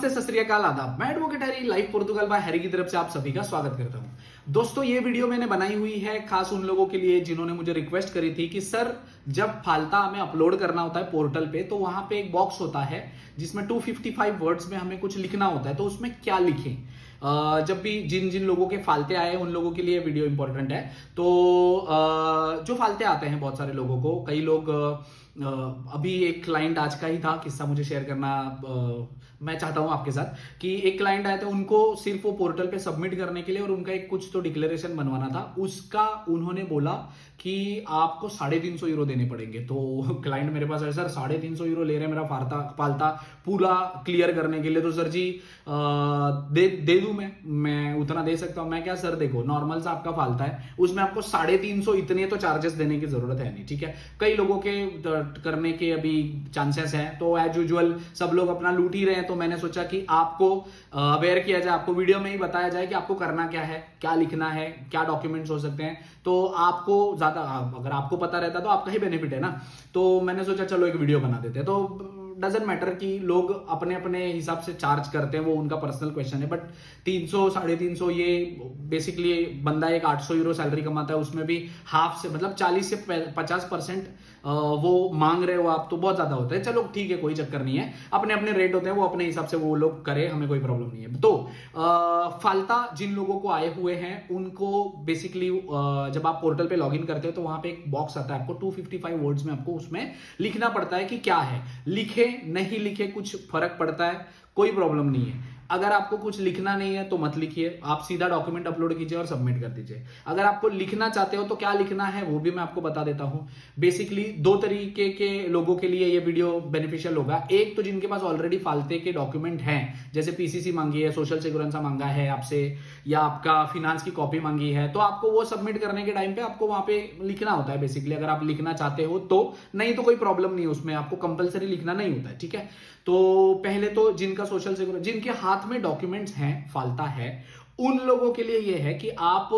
नमस्ते, सत श्री अकाल, आदाब। मैं advocate Harry, live Portugal bye Harry की तरफ से आप सभी का स्वागत करता हूं। दोस्तों, ये वीडियो मैंने बनाई हुई है खास उन लोगों के लिए जिन्होंने मुझे रिक्वेस्ट करी थी कि सर, जब फालता हमें अपलोड करना होता है पोर्टल पे तो वहां पे एक बॉक्स होता है जिसमें 255 वर्ड्स में हमें कुछ लिखना होता है, तो उसमें क्या लिखें। जब भी जिन जिन लोगों के फालते आए उन लोगों के लिए वीडियो इंपॉर्टेंट है। तो जो फालते आते हैं बहुत सारे लोगों को, कई लोग अभी एक क्लाइंट आज का ही था, किस्सा मुझे शेयर करना मैं चाहता हूं आपके साथ कि एक क्लाइंट आया था, उनको सिर्फ वो पोर्टल पे सबमिट करने के लिए और उनका एक कुछ तो डिक्लेरेशन बनवाना था, उसका उन्होंने बोला कि आपको 350 यूरो देने पड़ेंगे। तो क्लाइंट मेरे पास है, सर 350 यूरो ले रहे हैं मेरा फालता पूरा क्लियर करने के लिए, तो सर जी दे दूं मैं उतना दे सकता हूं। मैं क्या सर, देखो नॉर्मल सा आपका फालता है, उसमें आपको 350 इतने तो चार्जेस देने की जरूरत है नहीं, ठीक है। कई लोगों के करने के अभी चांसेस हैं, तो एज यूजुअल सब लोग अपना लूट ही रहे हैं, तो मैंने सोचा कि आपको अवेयर किया जाए, आपको वीडियो में ही बताया जाए कि आपको करना क्या है, क्या लिखना है, क्या डॉक्यूमेंट्स हो सकते हैं। तो आपको ज्यादा, अगर आपको पता रहता तो आपका ही बेनिफिट है ना। तो मैंने सोचा चलो एक वीडियो बना देते हैं। तो डजेंट मैटर कि लोग अपने अपने हिसाब से चार्ज करते हैं, वो उनका पर्सनल क्वेश्चन है, बट 300 350 ये बेसिकली बंदा एक 800 यूरो सैलरी कमाता है, उसमें भी हाफ से मतलब 40 से 50% वो मांग रहे हो आप, तो बहुत ज्यादा होता है। चलो ठीक है, कोई चक्कर नहीं है, अपने अपने रेट होते हैं, वो अपने हिसाब से वो लोग करे, हमें कोई प्रॉब्लम नहीं है। तो फालता जिन लोगों को आए हुए हैं उनको बेसिकली जब आप पोर्टल पे लॉगिन करते हो तो वहां पे एक बॉक्स आता है, आपको 255 वर्ड्स में आपको उसमें लिखना पड़ता है कि क्या है। लिखे नहीं लिखे कुछ फर्क पड़ता है, कोई प्रॉब्लम नहीं है। अगर आपको कुछ लिखना नहीं है तो मत लिखिए, आप सीधा डॉक्यूमेंट अपलोड कीजिए और सबमिट कर दीजिए। अगर आपको लिखना चाहते हो तो क्या लिखना है वो भी मैं आपको बता देता हूं। बेसिकली दो तरीके के लोगों के लिए ये वीडियो बेनिफिशियल होगा। एक तो जिनके पास ऑलरेडी फालते के डॉक्यूमेंट हैं, जैसे पीसीसी मांगी है, सोशल सिक्योरेंस मांगा है आपसे, या आपका फिनांस की कॉपी मांगी है, तो आपको वो सबमिट करने के टाइम पे आपको वहां पे लिखना होता है बेसिकली, अगर आप लिखना चाहते हो तो। नहीं तो कोई प्रॉब्लम नहीं है, उसमें आपको कंपलसरी लिखना नहीं होता है, ठीक है। तो पहले तो जिनका सोशल सिक्योरिटी, जिनके हाथ में डॉक्यूमेंट्स हैं, फालता है, उन लोगों के लिए यह है कि आप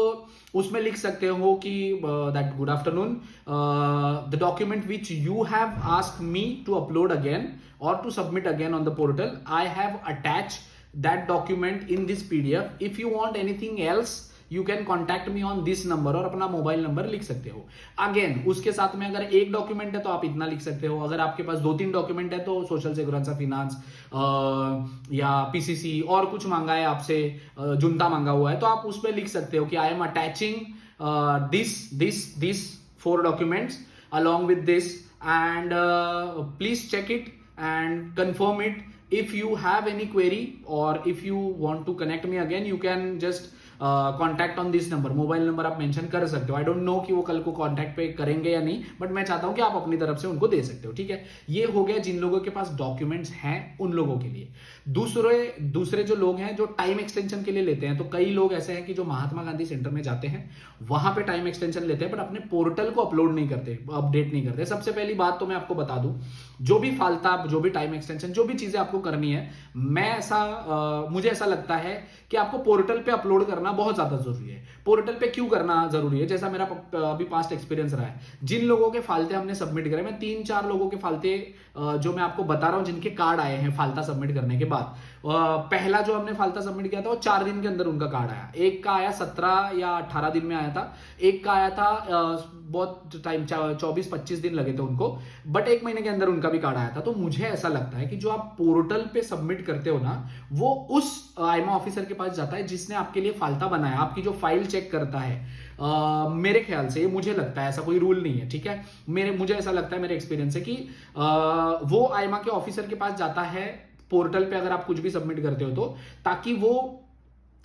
उसमें लिख सकते हो कि that good afternoon, the document which you have asked me to upload again और to submit again on the portal, I have attach that document in this PDF. If you want anything else you can contact me on this number, और अपना mobile number लिख सकते हो। Again उसके साथ में अगर एक डॉक्यूमेंट है तो आप इतना लिख सकते हो, अगर आपके पास 2-3 डॉक्यूमेंट है तो सोशल सिक्योरेंस, फिनांस या पीसीसी और कुछ मांगा है आपसे, जुनता मांगा हुआ है, तो आप उस पर लिख सकते हो कि I am attaching this 4 documents along with this, and please check it and confirm it. If you have any query or if you want to connect me again, you can just contact on this number. Mobile number आप mention कर सकते हो। I don't know कि वो कल को contact पे करेंगे या नहीं, बट मैं चाहता हूं कि आप अपनी तरफ से उनको दे सकते हो, ठीक है। ये हो गया जिन लोगों के पास डॉक्यूमेंट्स हैं उन लोगों के लिए। दूसरे जो लोग हैं जो टाइम एक्सटेंशन के लिए लेते हैं, तो कई लोग ऐसे हैं कि जो महात्मा गांधी सेंटर में जाते हैं, वहां पे टाइम एक्सटेंशन लेते हैं, बट अपने पोर्टल को अपलोड नहीं करते, अपडेट नहीं करते। सबसे पहली बात तो मैं आपको बता दूं, जो भी फालता, जो भी टाइम एक्सटेंशन, जो भी चीजें आपको करनी है, मुझे ऐसा लगता है कि आपको पोर्टल पे अपलोड करना बहुत ज्यादा जरूरी है। पोर्टल पे क्यों करना जरूरी है, जैसा मेरा अभी पास्ट एक्सपीरियंस रहा है, जिन लोगों के फालते हमने सबमिट करे, मैं 3-4 लोगों के फालते जो मैं आपको बता रहा हूं, जिनके कार्ड आए हैं फालता सबमिट करने के बाद। पहला जो हमने फालता सबमिट किया था वो 4 दिन के अंदर उनका कार्ड आया, एक का आया 17 या 18 दिन में आया था, एक का आया था बहुत टाइम 24-25 दिन लगे थे उनको, बट 1 महीने के अंदर उनका भी कार्ड आया था। तो मुझे ऐसा लगता है कि जो आप पोर्टल पे सबमिट करते हो ना, वो उस आईमा ऑफिसर के पास जाता है जिसने आपके लिए फालता बनाया, आपकी जो फाइल चेक करता है। मेरे ख्याल से, मुझे लगता है, ऐसा कोई रूल नहीं है, ठीक है, मुझे ऐसा लगता है, मेरे एक्सपीरियंस है कि वो आईमा के ऑफिसर के पास जाता है पोर्टल पे अगर आप कुछ भी सबमिट करते हो तो, ताकि वो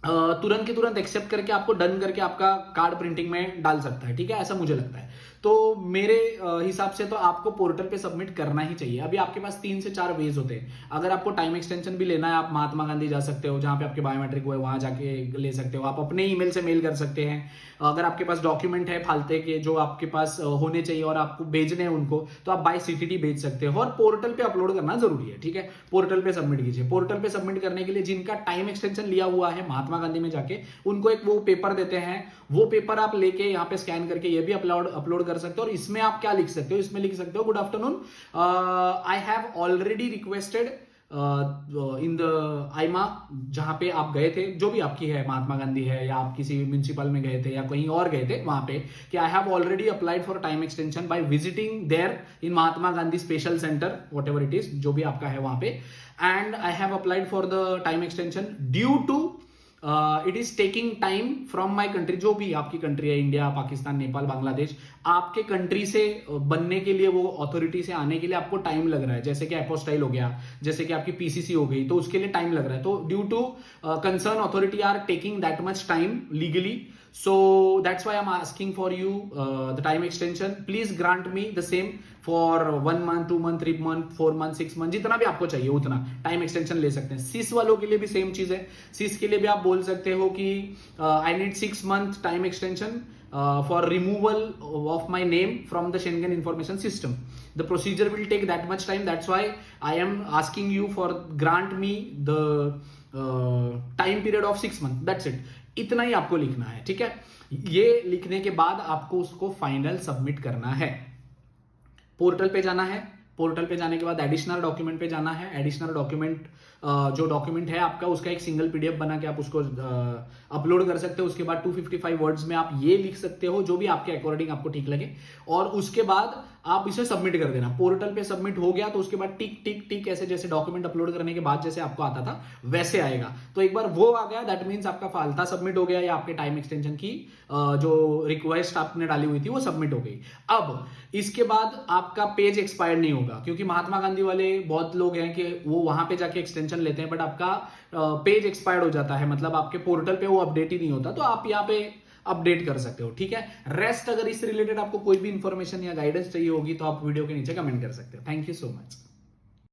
तुरंत के तुरंत एक्सेप्ट करके आपको डन करके आपका कार्ड प्रिंटिंग में डाल सकता है, ठीक है, ऐसा मुझे लगता है। तो मेरे हिसाब से तो आपको पोर्टल पे सबमिट करना ही चाहिए। अभी आपके पास 3 से 4 वेज होते हैं। अगर आपको टाइम एक्सटेंशन भी लेना है, आप महात्मा गांधी जा सकते हो, जहां पे आपके बायोमेट्रिक हुए, वहां जाके ले सकते हो। आप अपने ईमेल से मेल कर सकते हैं। अगर आपके पास डॉक्यूमेंट है फालते के जो आपके पास होने चाहिए और आपको भेजने हैं उनको, तो आप बाय सीटीटी भेज सकते हो, और पोर्टल पे अपलोड करना जरूरी है, ठीक है। पोर्टल पे सबमिट कीजिए। पोर्टल पे सबमिट करने के लिए जिनका टाइम एक्सटेंशन लिया हुआ है महात्मा गांधी में जाके, उनको एक वो पेपर देते हैं, वो पेपर आप लेके यहाँ पे स्कैन करके ये भी अपलोड कर सकते हो। और इसमें आप क्या लिख सकते हो, इसमें लिख सकते हो, good afternoon, I have already requested in the आईमा जहां पे आप गए थे, जो भी आपकी है, महात्मा गांधी है या आप किसी म्यूनिसिपल में गए थे या कहीं और गए थे, वहां पे कि I have already applied for time extension by visiting there in Mahatma Gandhi special centre, whatever it is, जो भी आपका है वहां पे, and I have applied for the time extension due to it is taking time from my country, जो भी आपकी country है, इंडिया, पाकिस्तान, नेपाल, बांग्लादेश, आपके कंट्री से बनने के लिए, वो अथॉरिटी से आने के लिए आपको टाइम लग रहा है, जैसे कि एपोस्टाइल हो गया, जैसे कि आपकी पीसीसी हो गई, तो उसके लिए टाइम लग रहा है, तो due to concern authority are taking that much time legally, so that's why I'm asking for you the time extension. Please grant me the same for 1 month, 2 month, 3 month, 4 month, 6 month, जितना भी आपको चाहिए उतना time extension ले सकते हैं. सिस वालों के लिए भी सेम चीज है. सिस के लिए भी आप बोल सकते हो कि I need 6 month time extension for removal of my name from the Schengen information system. The procedure will take that much time. That's why I am asking you for grant me the time period of 6 months. That's it. इतना ही आपको लिखना है, ठीक है. ये लिखने के बाद आपको उसको फाइनल सबमिट करना है. पोर्टल पे जाना है. पोर्टल पे जाने के बाद एडिशनल डॉक्यूमेंट पे जाना है. एडिशनल डॉक्यूमेंट जो डॉक्यूमेंट है आपका, उसका एक सिंगल पीडीएफ बना के आप उसको अपलोड कर सकते हो. उसके बाद 255 वर्ड्स में आप ये लिख सकते हो जो भी आपके अकॉर्डिंग आपको ठीक लगे, और उसके बाद आप इसे सबमिट कर देना. पोर्टल पे सबमिट हो गया तो उसके बाद टिक टिक टिक ऐसे, जैसे डॉक्यूमेंट अपलोड करने के बाद जैसे आपको आता था वैसे आएगा. तो एक बार वो आ गया, दैट मीन्स आपका फालता सबमिट हो गया, या आपके टाइम एक्सटेंशन की जो रिक्वेस्ट आपने डाली हुई थी वो सबमिट हो गई. अब इसके बाद आपका पेज एक्सपायर नहीं होगा, क्योंकि महात्मा गांधी वाले बहुत लोग हैं कि वो वहां पे जाके एक्सटेंशन लेते हैं, बट आपका पेज एक्सपायर्ड हो जाता है, मतलब आपके पोर्टल पे वो अपडेट ही नहीं होता, तो आप यहाँ पे अपडेट कर सकते हो, ठीक है. रेस्ट अगर इससे रिलेटेड आपको कोई भी इंफॉर्मेशन या गाइडेंस चाहिए होगी तो आप वीडियो के नीचे कमेंट कर सकते हो. Thank you so much.